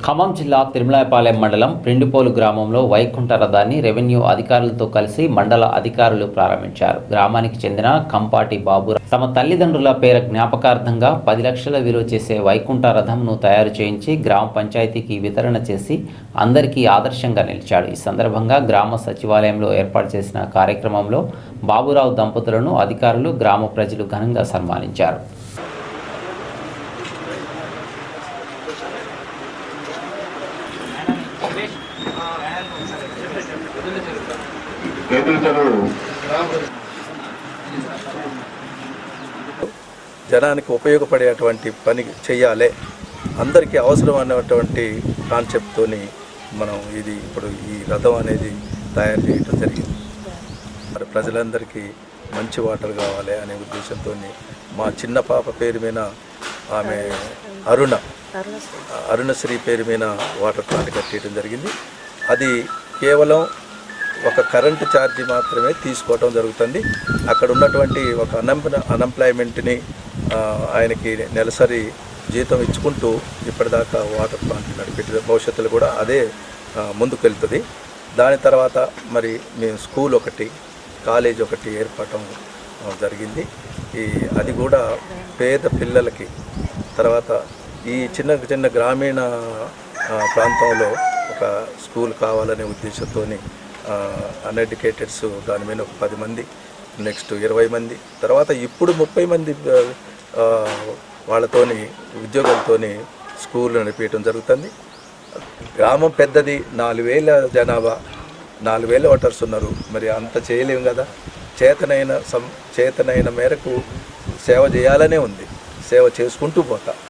ఖమ్మం జిల్లా తిరుమలాయపాలెం మండలం ప్రిండిపోలు గ్రామంలో వైకుంఠ రథాన్ని రెవెన్యూ అధికారులతో కలిసి మండల అధికారులు ప్రారంభించారు. గ్రామానికి చెందిన కంపాటి బాబు తమ తల్లిదండ్రుల పేర జ్ఞాపకార్థంగా 10 లక్షల విలువ చేసే వైకుంఠ రథంను తయారు చేయించి గ్రామ పంచాయతీకి వితరణ చేసి అందరికీ ఆదర్శంగా నిలిచాడు. ఈ సందర్భంగా గ్రామ సచివాలయంలో ఏర్పాటు చేసిన కార్యక్రమంలో బాబురావు దంపతులను అధికారులు, గ్రామ ప్రజలు ఘనంగా సన్మానించారు. జనానికి ఉపయోగపడేటువంటి పని చేయాలి, అందరికీ అవసరమైనటువంటి కాన్సెప్ట్తోని మనం ఇప్పుడు ఈ రథం అనేది తయారు చేయడం జరిగింది. మరి ప్రజలందరికీ మంచి వాటర్ కావాలి అనే ఉద్దేశంతో మా చిన్న పాప పేరు మీద ఆమె అరుణశ్రీ పేరు మీద వాటర్ ప్లాంట్ కట్టేయడం జరిగింది. అది కేవలం ఒక కరెంటు ఛార్జీ మాత్రమే తీసుకోవటం జరుగుతుంది. అక్కడ ఉన్నటువంటి ఒక అన్ఎంప్లాయ్మెంట్ని ఆయనకి నెలసరి జీతం ఇచ్చుకుంటూ ఇప్పటిదాకా వాటర్ ప్లాంట్ నడిపే భవిష్యత్తులో కూడా అదే ముందుకెళ్తుంది. దాని తర్వాత మరి మేము స్కూల్ ఒకటి, కాలేజ్ ఒకటి ఏర్పడటం జరిగింది. అది కూడా పేద పిల్లలకి, తర్వాత ఈ చిన్న గ్రామీణ ప్రాంతంలో ఒక స్కూల్ కావాలనే ఉద్దేశంతో అన్ఎడ్యుకేటెడ్స్ దాని మీద ఒక 10 మంది, నెక్స్ట్ 20 మంది, తర్వాత ఇప్పుడు 30 మంది వాళ్ళతోని ఉద్యోగాలతోని స్కూల్ నడిపేయటం జరుగుతుంది. గ్రామం పెద్దది, 4000 జనాభా, 4000 ఓటర్స్ ఉన్నారు. మరి అంత చేయలేము కదా. చేతనైన మేరకు సేవ చేయాలనే ఉంది. సేవ చేసుకుంటూ పోతా.